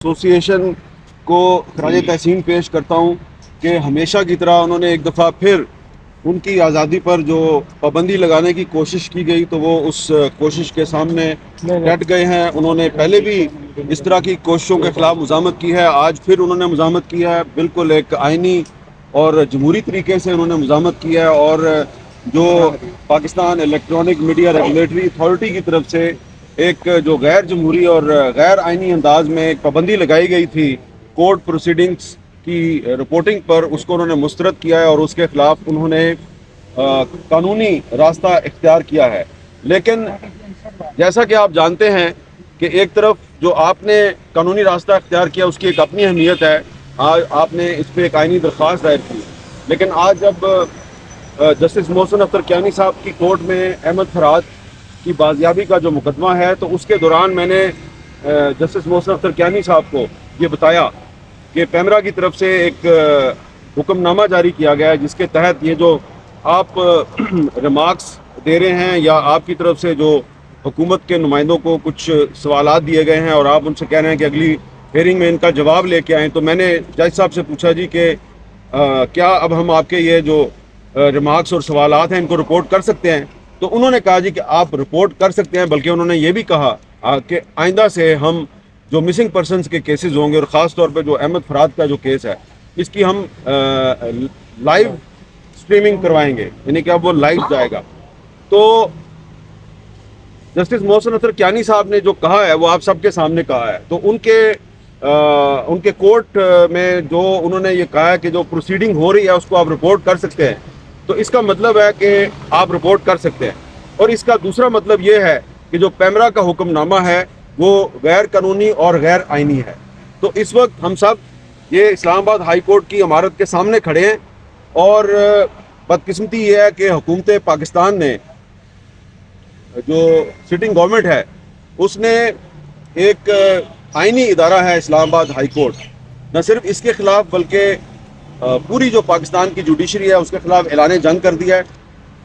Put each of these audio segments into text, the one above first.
Association को खराज तहसीन पेश करता हूँ कि हमेशा की तरह उन्होंने एक दफ़ा फिर उनकी आज़ादी पर जो पाबंदी लगाने की कोशिश की गई तो वो उस कोशिश के सामने डट गए हैं। उन्होंने पहले भी इस तरह की कोशिशों के ख़िलाफ़ मुज़ाहमत की है, आज फिर उन्होंने मुज़ाहमत की है। बिल्कुल एक आइनी और जमहूरी तरीके से उन्होंने मुज़ाहमत किया है और जो Pakistan electronic media regulatory authority की तरफ से एक जो गैर जमहूरी और गैर आइनी अंदाज में एक पाबंदी लगाई गई थी कोर्ट प्रोसीडिंग्स की रिपोर्टिंग पर, उसको उन्होंने मुस्तरद किया है और उसके ख़िलाफ़ उन्होंने कानूनी रास्ता इख्तियार किया है। लेकिन जैसा कि आप जानते हैं कि एक तरफ जो आपने कानूनी रास्ता इख्तियार किया उसकी एक अपनी अहमियत है, आज आपने इस पर एक आइनी दरख्वास्त दायर की, लेकिन आज जब जस्टिस मोहसिन अख्तर कियानी साहब की कोर्ट में अहमद फराद की बाजियाबी का जो मुकदमा है तो उसके दौरान मैंने जस्टिस मोहसिन अख्तर कियानी साहब को ये बताया कि पैमरा की तरफ से एक हुक्मनामा जारी किया गया है जिसके तहत ये जो आप रिमार्क्स दे रहे हैं या आपकी तरफ से जो हुकूमत के नुमाइंदों को कुछ सवालात दिए गए हैं और आप उनसे कह रहे हैं कि अगली हेयरिंग में इनका जवाब लेके आएँ, तो मैंने जज साहब से पूछा जी कि क्या अब हम आपके ये जो रिमार्क्स और सवालात हैं इनको रिपोर्ट कर सकते हैं? तो उन्होंने कहा जी कि आप रिपोर्ट कर सकते हैं, बल्कि उन्होंने ये भी कहा कि आइंदा से हम जो मिसिंग पर्सनस के केसेस होंगे और ख़ास तौर पे जो अहमद फराद का जो केस है इसकी हम लाइव स्ट्रीमिंग करवाएंगे, यानी कि अब वो लाइव जाएगा। तो जस्टिस मोहसिन अख्तर कियानी साहब ने जो कहा है वो आप सबके सामने कहा है। तो उनके कोर्ट में जो उन्होंने ये कहा है कि जो प्रोसीडिंग हो रही है उसको आप रिपोर्ट कर सकते हैं, तो इसका मतलब है कि आप रिपोर्ट कर सकते हैं। और इसका दूसरा मतलब ये है कि जो पैमरा का हुक्मनामा है वो गैर कानूनी और गैर आइनी है। तो इस वक्त हम सब ये इस्लामाबाद हाई कोर्ट की इमारत के सामने खड़े हैं और बदकिस्मती ये है कि हुकूमत पाकिस्तान ने जो सिटिंग गवर्नमेंट है उसने एक आइनी इदारा है इस्लामाबाद हाई कोर्ट, न सिर्फ इसके ख़िलाफ़ बल्कि पूरी जो पाकिस्तान की जुडिशरी है उसके ख़िलाफ़ ऐलान जंग कर दिया है,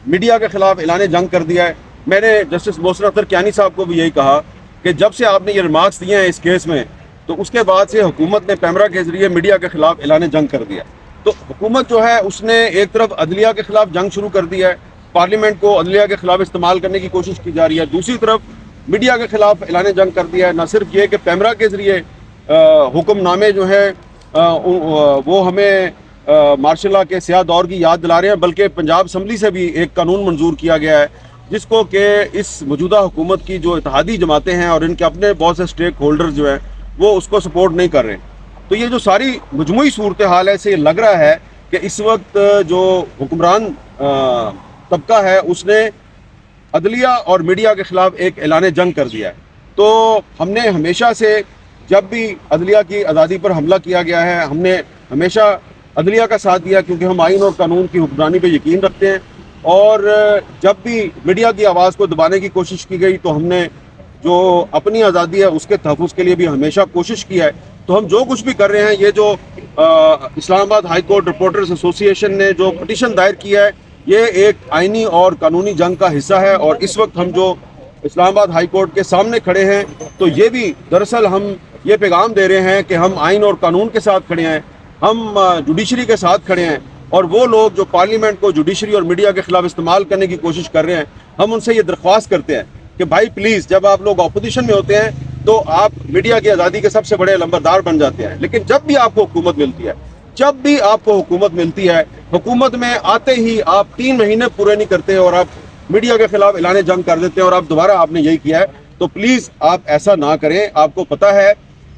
मीडिया के ख़िलाफ़ ऐलान जंग कर दिया है। मैंने जस्टिस मोहसिन अख्तर कियानी साहब को भी यही कहा कि जब से आपने ये रिमार्क्स दिए हैं इस केस में तो उसके बाद से हुकूमत ने पैमरा के ज़रिए मीडिया के ख़िलाफ़ ऐलान जंग कर दिया। तो हुकूमत जो है उसने एक तरफ अदलिया के ख़िलाफ़ जंग शुरू कर दिया है, पार्लियामेंट को अदलिया के ख़िलाफ़ इस्तेमाल करने की कोशिश की जा रही है, दूसरी तरफ मीडिया के ख़िलाफ़ ऐलान जंग कर दिया है। न सिर्फ ये कि पैमरा के ज़रिए हुक्मनामे जो है वो हमें मार्शल लॉ के स्याह दौर की याद दिला रहे हैं, बल्कि पंजाब असम्बली से भी एक कानून मंजूर किया गया है जिसको कि इस मौजूदा हुकूमत की जो इत्तेहादी जमातें हैं और इनके अपने बहुत से स्टेक होल्डर्स जो हैं वो उसको सपोर्ट नहीं कर रहे। तो ये जो सारी मजमूई सूरत हाल है इससे लग रहा है कि इस वक्त जो हुक्मरान तबका है उसने अदलिया और मीडिया के ख़िलाफ़ एक ऐलान जंग कर दिया है। तो हमने हमेशा से जब भी अदलिया की आज़ादी पर हमला किया गया है हमने हमेशा अदलिया का साथ दिया, क्योंकि हम आइन और कानून की हुक्मरानी पे यकीन रखते हैं। और जब भी मीडिया की आवाज़ को दबाने की कोशिश की गई तो हमने जो अपनी आज़ादी है उसके तहफ़्फ़ुज़ के लिए भी हमेशा कोशिश की है। तो हम जो कुछ भी कर रहे हैं, ये जो Islamabad high court reporters association ने जो पटिशन दायर किया है ये एक आइनी और कानूनी जंग का हिस्सा है। और इस वक्त हम जो इस्लामाबाद हाई कोर्ट के सामने खड़े हैं तो ये भी दरअसल हम ये पैगाम दे रहे हैं कि हम आइन और कानून के साथ खड़े हैं, हम जुडिशरी के साथ खड़े हैं। और वो लोग जो पार्लियामेंट को जुडिशरी और मीडिया के ख़िलाफ़ इस्तेमाल करने की कोशिश कर रहे हैं, हम उनसे ये दरख्वास्त करते हैं कि भाई प्लीज़, जब आप लोग अपोजिशन में होते हैं तो आप मीडिया की आज़ादी के सबसे बड़े लंबरदार बन जाते हैं, लेकिन जब भी आपको हुकूमत मिलती है, हुकूमत में आते ही आप 3 महीने पूरे नहीं करते और आप मीडिया के ख़िलाफ़ ऐलान जंग कर देते हैं और अब दोबारा आपने यही किया है। तो प्लीज़ आप ऐसा ना करें। आपको पता है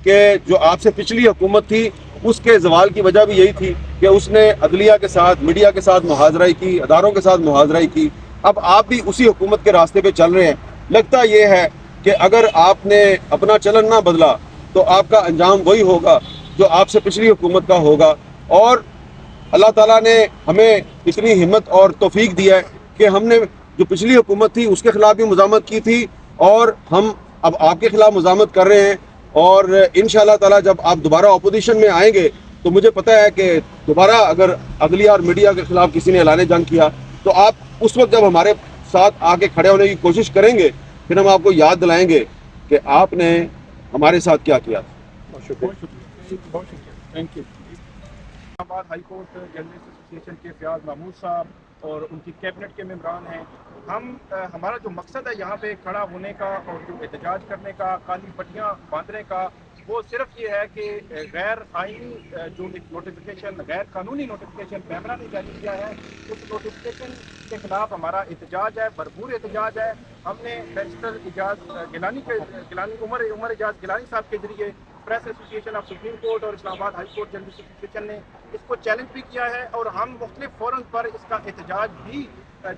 कि जो आपसे पिछली हुकूमत थी उसके ज़वाल की वजह भी यही थी कि उसने अदलिया के साथ, मीडिया के साथ मुहाज़राई की, अदारों के साथ मुहाज़राई की। अब आप भी उसी हुकूमत के रास्ते पे चल रहे हैं। लगता ये है कि अगर आपने अपना चलन ना बदला तो आपका अंजाम वही होगा जो आपसे पिछली हुकूमत का होगा। और अल्लाह ताला ने हमें इतनी हिम्मत और तौफीक दिया है कि हमने जो पिछली हुकूमत थी उसके ख़िलाफ़ भी मुज़ाहमत की थी और हम अब आपके ख़िलाफ़ मुज़ाहमत कर रहे हैं। और इंशाअल्लाह ताला जब आप दोबारा अपोजिशन में आएंगे तो मुझे पता है कि दोबारा अगर अदलिया और मीडिया के ख़िलाफ़ किसी ने ऐलान जंग किया तो आप उस वक्त जब हमारे साथ आके खड़े होने की कोशिश करेंगे फिर हम आपको याद दिलाएंगे कि आपने हमारे साथ क्या किया। بہت شکریہ. بہت شکریہ، تھینک یو. اسلام آباد ہائی کورٹ جرنلسٹ ایسوسی ایشن کے فیاض محمود صاحب اور ان کی کیبنٹ کے ممبران ہیں. ہمارا جو مقصد ہے یہاں پہ کھڑا ہونے کا اور جو احتجاج کرنے کا، کالی پٹیاں باندھنے کا، وہ صرف یہ ہے کہ غیر آئینی جو نوٹیفیکیشن، غیر قانونی نوٹیفیکیشن پیمرا نے جاری کیا ہے، اس نوٹیفیکیشن کے خلاف ہمارا احتجاج ہے، بھرپور احتجاج ہے. ہم نے بیرسٹر عمر اجاز گیلانی صاحب کے ذریعے پریس ایسوسی ایشن آف سپریم کورٹ اور اسلام آباد ہائی کورٹ جرنلسٹ ایسوسی ایشن نے اس کو چیلنج بھی کیا ہے، اور ہم مختلف فورمز پر اس کا احتجاج بھی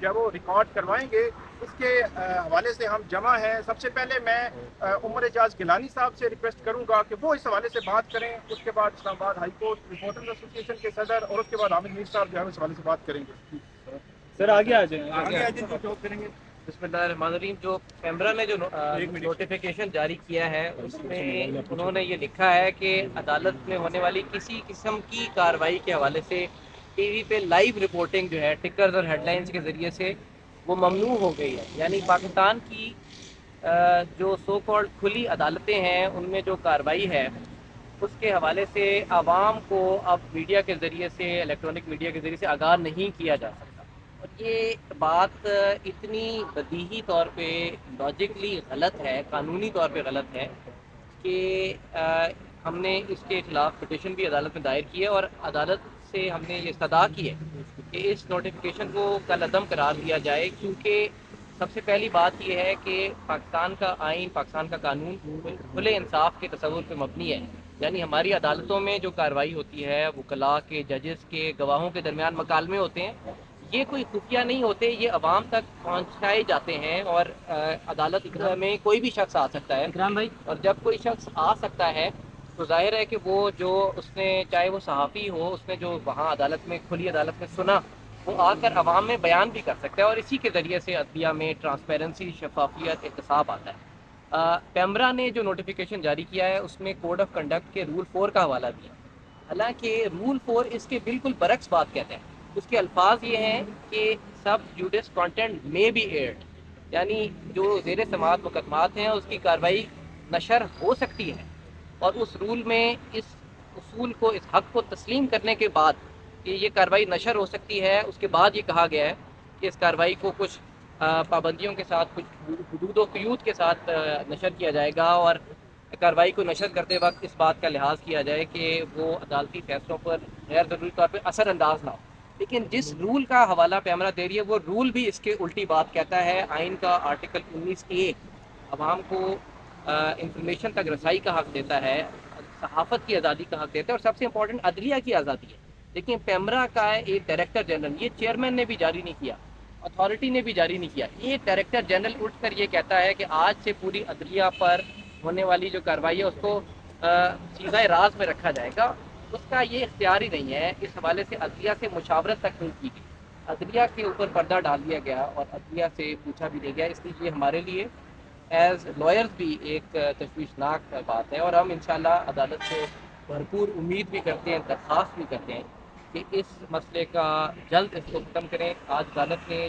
جب وہ ریکارڈ کروائیں گے. اس کے حوالے سے ہم جمع ہیں. سب سے پہلے میں عمر اجاز گیلانی صاحب سے ریکویسٹ کروں گا کہ وہ اس حوالے سے بات کریں. اس کے بعد اسلام آباد ہائی کورٹ رپورٹرز ایسوسی ایشن کے صدر، اور اس کے بعد عامر میر صاحب جو ہے اس حوالے سے بات کریں گے. سر آگے آ جائیں. آگے جو ٹاک کریں گے. بسم اللہ الرحمن الرحیم. جو پیمرا نے جو نوٹیفیکیشن جاری کیا ہے اس میں انہوں نے یہ لکھا ہے کہ عدالت میں ہونے والی کسی قسم کی کارروائی کے حوالے سے ٹی وی پہ لائیو رپورٹنگ جو ہے ٹکرز اور ہیڈ لائنز کے ذریعے سے وہ ممنوع ہو گئی ہے. یعنی پاکستان کی جو سو کالڈ کھلی عدالتیں ہیں ان میں جو کارروائی ہے اس کے حوالے سے عوام کو اب میڈیا کے ذریعے سے، الیکٹرانک میڈیا کے ذریعے سے آگاہ نہیں کیا جا سکتا. اور یہ بات اتنی بدیہی طور پہ لاجکلی غلط ہے، قانونی طور پہ غلط ہے کہ ہم نے اس کے خلاف پٹیشن بھی عدالت میں دائر کی ہے، اور عدالت سے ہم نے یہ استدعا کی ہے کہ اس نوٹیفیکیشن کو کالعدم قرار دیا جائے. کیونکہ سب سے پہلی بات یہ ہے کہ پاکستان کا آئین، پاکستان کا قانون کھلے انصاف کے تصور پہ مبنی ہے. یعنی ہماری عدالتوں میں جو کارروائی ہوتی ہے، وکلاء کے، ججز کے، گواہوں کے درمیان مکالمے ہوتے ہیں، یہ کوئی خفیہ نہیں ہوتے، یہ عوام تک پہنچائے جاتے ہیں. اور عدالت میں کوئی بھی شخص آ سکتا ہے اکرام بھائی، اور جب کوئی شخص آ سکتا ہے تو ظاہر ہے کہ وہ جو اس نے، چاہے وہ صحافی ہو، اس نے جو وہاں عدالت میں، کھلی عدالت میں سنا، وہ آ کر عوام میں بیان بھی کر سکتا ہے. اور اسی کے ذریعے سے عدلیہ میں ٹرانسپیرنسی، شفافیت، احتساب آتا ہے. پیمرا نے جو نوٹیفیکیشن جاری کیا ہے اس میں کوڈ آف کنڈکٹ کے رول 4 کا حوالہ دیا. حالانکہ رول 4 اس کے بالکل برعکس بات کہتے ہیں. اس کے الفاظ یہ ہیں کہ سب جوڈس کانٹینٹ میں بی ایئرڈ، یعنی جو زیر سماعت مقدمات ہیں اس کی کارروائی نشر ہو سکتی ہے. اور اس رول میں اس اصول کو، اس حق کو تسلیم کرنے کے بعد کہ یہ کارروائی نشر ہو سکتی ہے، اس کے بعد یہ کہا گیا ہے کہ اس کارروائی کو کچھ پابندیوں کے ساتھ، کچھ حدود و قیود کے ساتھ نشر کیا جائے گا. اور کارروائی کو نشر کرتے وقت اس بات کا لحاظ کیا جائے کہ وہ عدالتی فیصلوں پر غیر ضروری طور پہ اثر انداز نہ ہو. لیکن جس رول کا حوالہ پیمرا دے رہی ہے وہ رول بھی اس کے الٹی بات کہتا ہے. آئین کا آرٹیکل 19A عوام کو انفارمیشن تک رسائی کا حق دیتا ہے، صحافت کی آزادی کا حق دیتا ہے، اور سب سے امپورٹنٹ عدلیہ کی آزادی ہے. لیکن پیمرا کا ایک ڈائریکٹر جنرل، یہ چیئرمین نے بھی جاری نہیں کیا، اتھارٹی نے بھی جاری نہیں کیا، یہ ڈائریکٹر جنرل اٹھ کر یہ کہتا ہے کہ آج سے پوری عدلیہ پر ہونے والی جو کارروائی ہے اس کو سیدھا راز میں رکھا جائے گا. اس کا یہ اختیار ہی نہیں ہے. اس حوالے سے عدلیہ سے مشاورت تک نہیں کی گئی، عدلیہ کے اوپر پردہ ڈال دیا گیا اور عدلیہ سے پوچھا بھی نہیں گیا. اس لیے یہ ہمارے لیے ایز لائرز بھی ایک تشویشناک بات ہے. اور ہم انشاءاللہ عدالت سے بھرپور امید بھی کرتے ہیں، درخواست بھی کرتے ہیں کہ اس مسئلے کا جلد اس کو ختم کریں. آج عدالت نے